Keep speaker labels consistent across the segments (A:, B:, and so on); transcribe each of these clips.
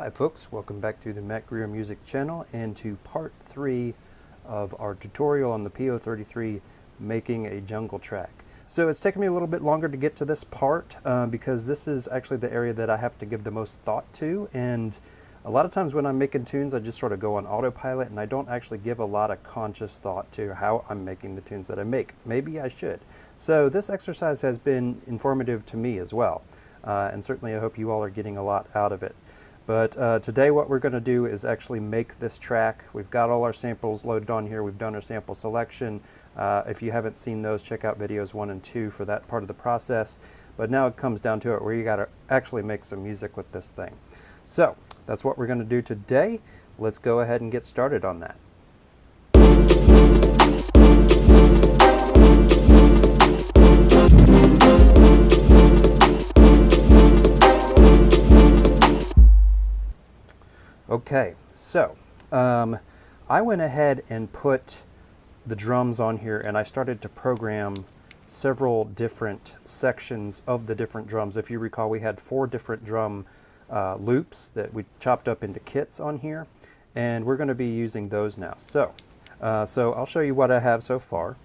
A: Hi folks, welcome back to the Matt Greer Music channel and to part 3 of our tutorial on the PO-33 making a jungle track. So it's taken me a little bit longer to get to this part because this is actually the area that I have to give the most thought to, and a lot of times when I'm making tunes I just sort of go on autopilot and I don't actually give a lot of conscious thought to how I'm making the tunes that I make. Maybe I should. So this exercise has been informative to me as well, and certainly I hope you all are getting a lot out of it. But today what we're going to do is actually make this track. We've got all our samples loaded on here. We've done our sample selection. If you haven't seen those, check out videos 1 and 2 for that part of the process. But now it comes down to it where you got to actually make some music with this thing. So that's what we're going to do today. Let's go ahead and get started on that. Okay, so I went ahead and put the drums on here and I started to program several different sections of the different drums. If you recall, we had 4 different drum loops that we chopped up into kits on here, and we're going to be using those now. So I'll show you what I have so far.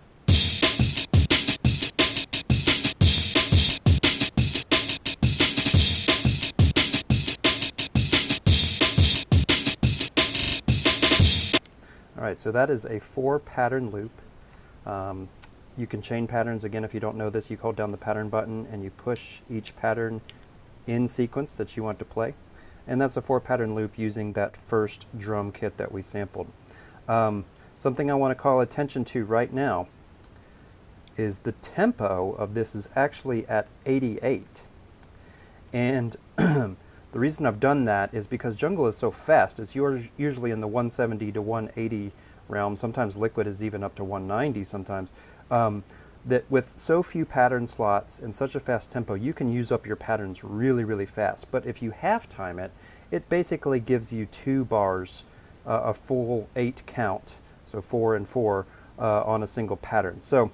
A: Alright, so that is a 4 pattern loop. You can chain patterns. Again, if you don't know this, you hold down the pattern button and you push each pattern in sequence that you want to play. And that's a 4 pattern loop using that first drum kit that we sampled. Something I want to call attention to right now is the tempo of this is actually at 88. And the reason I've done that is because jungle is so fast. It's usually in the 170 to 180 realm. Sometimes liquid is even up to 190 sometimes. That with so few pattern slots and such a fast tempo, you can use up your patterns really, really fast. But if you half time it, it basically gives you 2 bars, a full 8 count, so 4 and 4 on a single pattern. So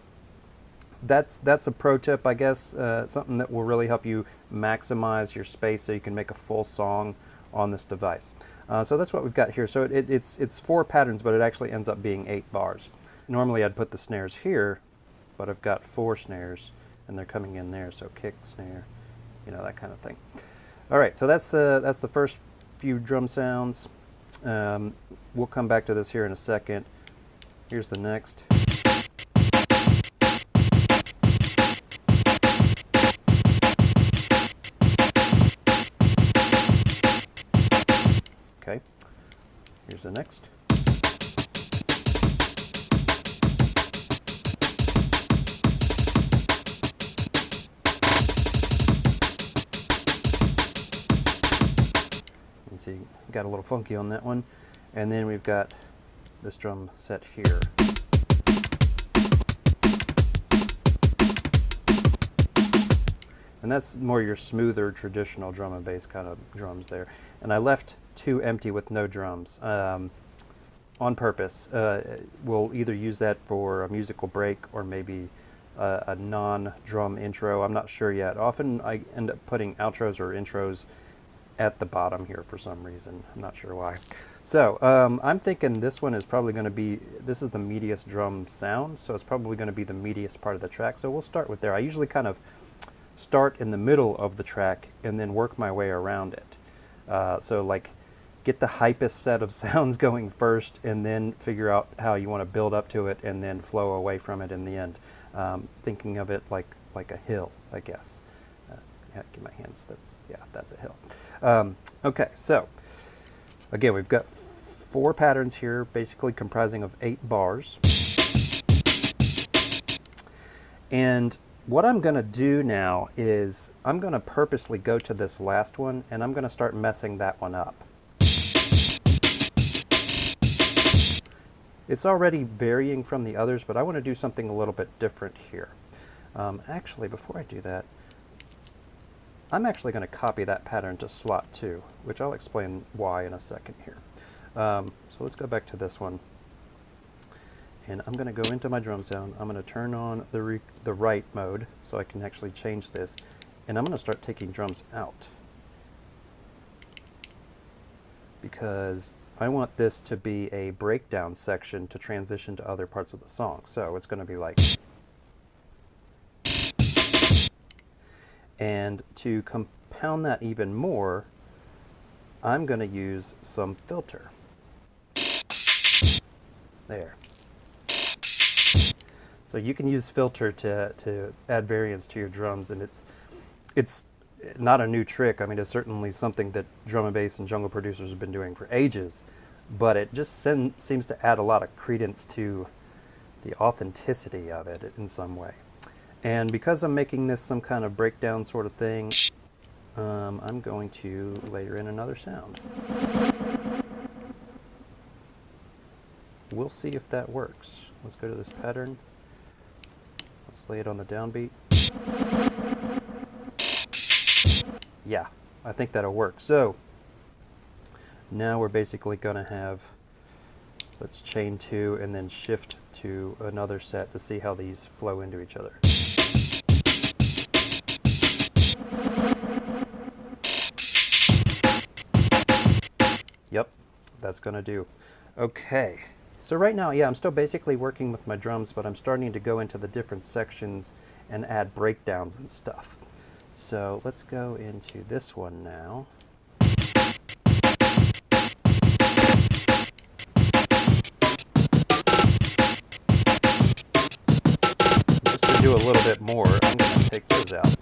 A: that's a pro tip, I guess, something that will really help you maximize your space so you can make a full song on this device. So that's what we've got here. So it's 4 patterns, but it actually ends up being 8 bars. Normally I'd put the snares here, but I've got 4 snares and they're coming in there, so kick, snare, you know, that kind of thing. All right, so that's the first few drum sounds. We'll come back to this here in a second. Here's the next. Okay, here's the next. You see, got a little funky on that one. And then we've got this drum set here. And that's more your smoother, traditional drum and bass kind of drums there. And I left 2 empty with no drums on purpose. We'll either use that for a musical break or maybe a non-drum intro. I'm not sure yet. Often I end up putting outros or intros at the bottom here for some reason. I'm not sure why. So I'm thinking this one is probably going to be, this is the meatiest drum sound, so it's probably going to be the meatiest part of the track. So we'll start with there. I usually kind of start in the middle of the track and then work my way around it. So like get the hypest set of sounds going first and then figure out how you want to build up to it and then flow away from it in the end. Thinking of it like a hill, I guess. Get my hands, that's a hill. Okay, so again, we've got 4 patterns here, basically comprising of 8 bars. And what I'm going to do now is I'm going to purposely go to this last one and I'm going to start messing that one up. It's already varying from the others, but I want to do something a little bit different here. Actually, before I do that, I'm actually going to copy that pattern to slot 2, which I'll explain why in a second here. So let's go back to this one. And I'm going to go into my drum sound. I'm going to turn on the write mode so I can actually change this. And I'm going to start taking drums out. because I want this to be a breakdown section to transition to other parts of the song. So it's going to be like, and to compound that even more, I'm going to use some filter. There. So you can use filter to add variance to your drums, and it's not a new trick. I mean, it's certainly something that drum and bass and jungle producers have been doing for ages, but it just seems to add a lot of credence to the authenticity of it in some way. And because I'm making this some kind of breakdown sort of thing, I'm going to layer in another sound. We'll see if that works. Let's go to this pattern. Let's lay it on the downbeat. Yeah, I think that'll work. So now we're basically going to have, let's chain 2 and then shift to another set to see how these flow into each other. Yep, that's going to do. Okay. So right now, yeah, I'm still basically working with my drums, but I'm starting to go into the different sections and add breakdowns and stuff. So let's go into this one now. Just to do a little bit more, I'm going to take those out.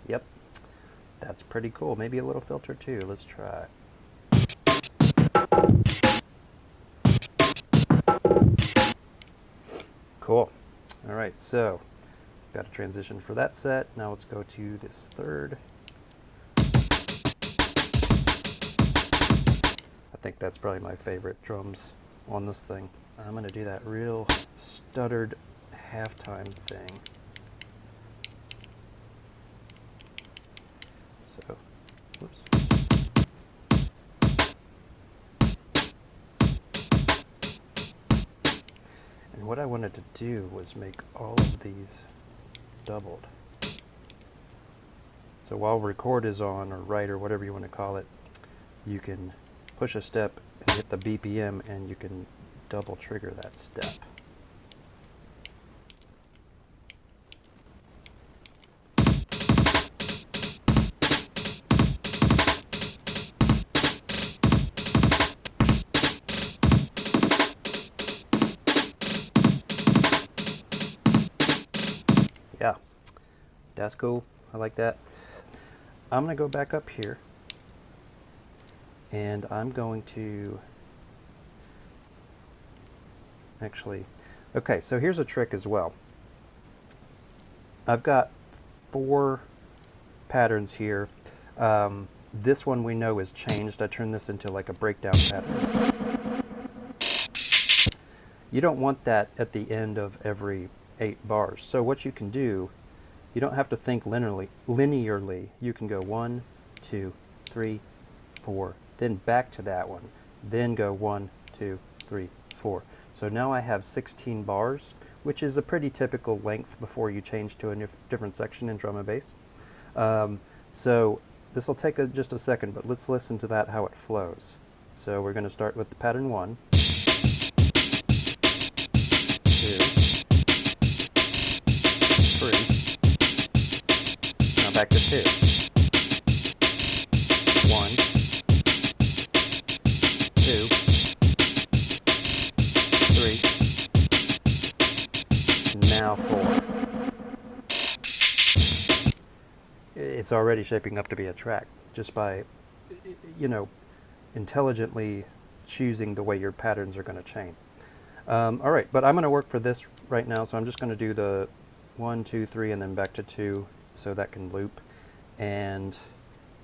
A: Yep, that's pretty cool. Maybe a little filter too. Let's try. Cool. All right, so got a transition for that set. Now let's go to this third. I think that's probably my favorite drums on this thing. I'm going to do that real stuttered halftime thing. So, whoops. And what I wanted to do was make all of these doubled. So while record is on, or write, or whatever you want to call it, you can push a step and hit the BPM, and you can double trigger that step. Yeah, that's cool. I like that. I'm going to go back up here, and I'm going to actually, okay, so here's a trick as well. I've got 4 patterns here. This one we know is changed. I turned this into like a breakdown pattern. You don't want that at the end of every 8 bars. So what you can do, you don't have to think linearly. You can go 1, 2, 3, 4, then back to that one, then go 1, 2, 3, 4. So now I have 16 bars, which is a pretty typical length before you change to a different section in drum and bass. So this will take just a second, but let's listen to that, how it flows. So we're going to start with the pattern 1, 2, back to 2. 1, 2, 3, now 4. It's already shaping up to be a track just by, you know, intelligently choosing the way your patterns are going to chain. All right, but I'm going to work for this right now, so I'm just going to do the 1, 2, 3, and then back to 2. So that can loop, and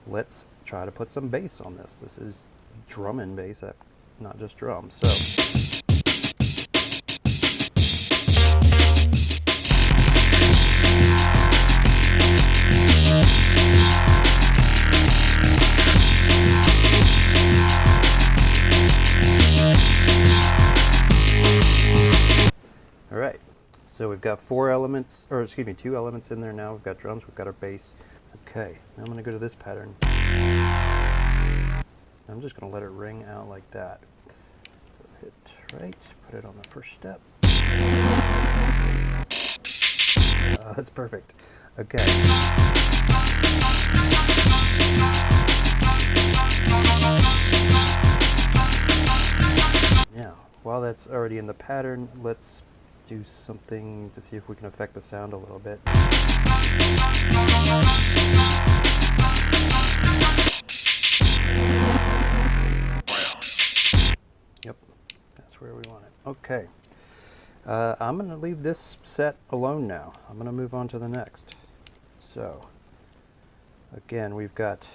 A: let's try to put some bass on this. This is drum and bass, not just drums. So all right. So we've got 4 elements, or excuse me, 2 elements in there now. We've got drums, we've got our bass. Okay, now I'm going to go to this pattern. I'm just going to let it ring out like that. So hit right, put it on the first step. That's perfect. Okay. Now, while that's already in the pattern, let's do something to see if we can affect the sound a little bit. Yep, that's where we want it. Okay, I'm going to leave this set alone now. I'm going to move on to the next. So, again, we've got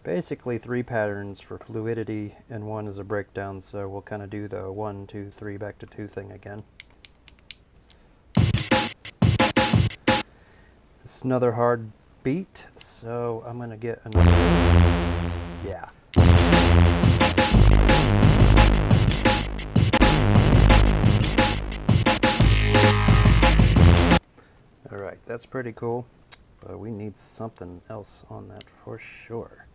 A: basically 3 patterns for fluidity, and 1 is a breakdown, so we'll kind of do the 1, 2, 3, back to 2 thing again. This is another hard beat, so I'm going to get another. Yeah. Alright, that's pretty cool, but we need something else on that for sure.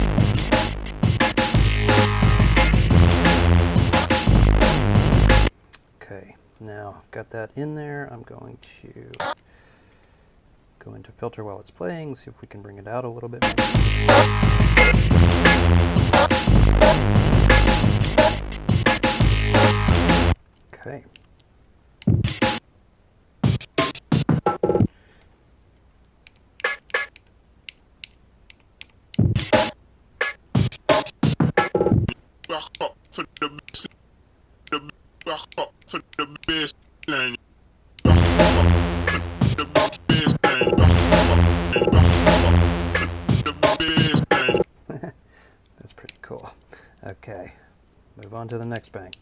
A: Okay, now I've got that in there. I'm going to go into filter while it's playing, see if we can bring it out a little bit more. Okay. That's pretty cool. Okay, move on to the next bank.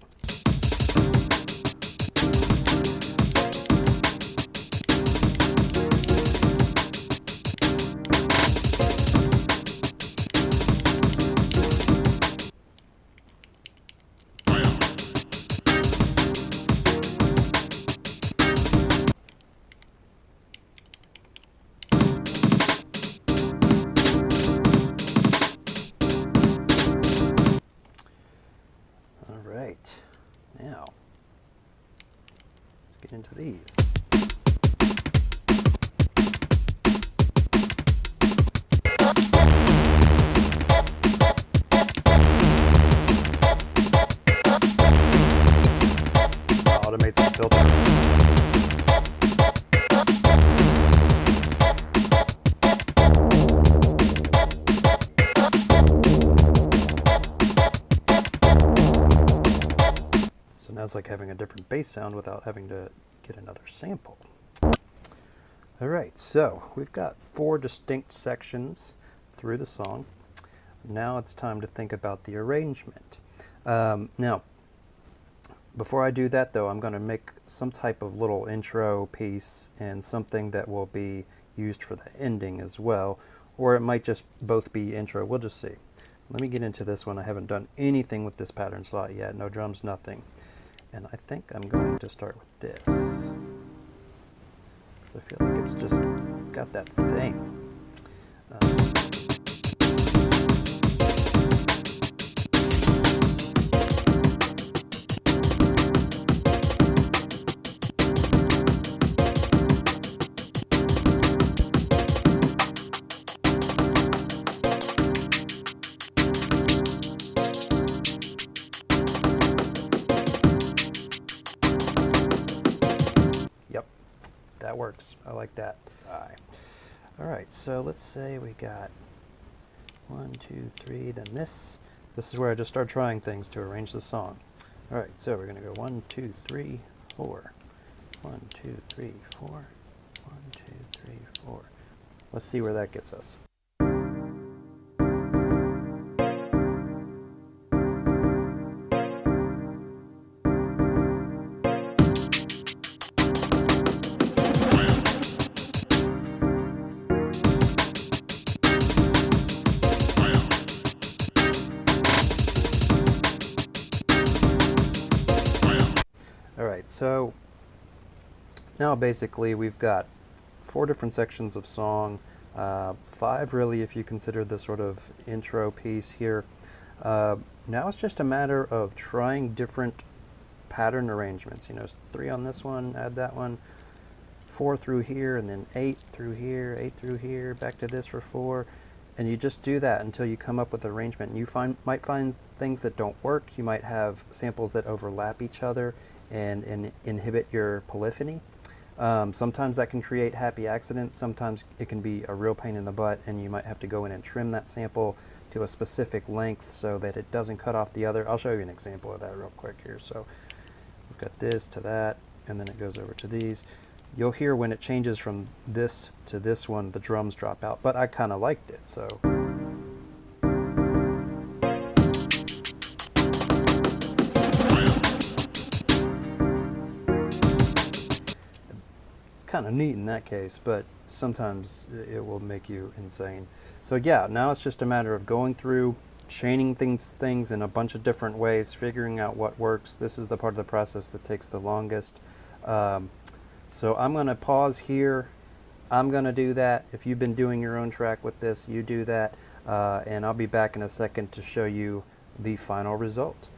A: Now, let's get into these. Automate some filter. Now it's like having a different bass sound without having to get another sample. Alright, so we've got 4 distinct sections through the song. Now it's time to think about the arrangement. Now, before I do that though, I'm going to make some type of little intro piece and something that will be used for the ending as well, or it might just both be intro. We'll just see. Let me get into this one. I haven't done anything with this pattern slot yet. No drums, nothing. And I think I'm going to start with this, because I feel like it's just got that thing. That works. I like that. All right, so let's say we got 1, 2, 3, then this. This is where I just start trying things to arrange the song. All right, so we're going to go 1, 2, 3, 4. 1, 2, 3, 4. 1, 2, 3, 4. Let's see where that gets us. Alright, so now basically we've got 4 different sections of song 5 really if you consider the sort of intro piece here. Now it's just a matter of trying different pattern arrangements. 3 on this one, add that one, 4 through here, and then 8 through here, 8 through here, back to this for 4. And you just do that until you come up with an arrangement. And you might find things that don't work. You might have samples that overlap each other and inhibit your polyphony. Sometimes that can create happy accidents. Sometimes it can be a real pain in the butt, and you might have to go in and trim that sample to a specific length so that it doesn't cut off the other. I'll show you an example of that real quick here. So we've got this to that, and then it goes over to these. You'll hear when it changes from this to this one, the drums drop out, but I kind of liked it, so. It's kind of neat in that case, but sometimes it will make you insane. So yeah, now it's just a matter of going through, chaining things in a bunch of different ways, figuring out what works. This is the part of the process that takes the longest. So I'm going to pause here. I'm going to do that. If you've been doing your own track with this, you do that. And I'll be back in a second to show you the final result.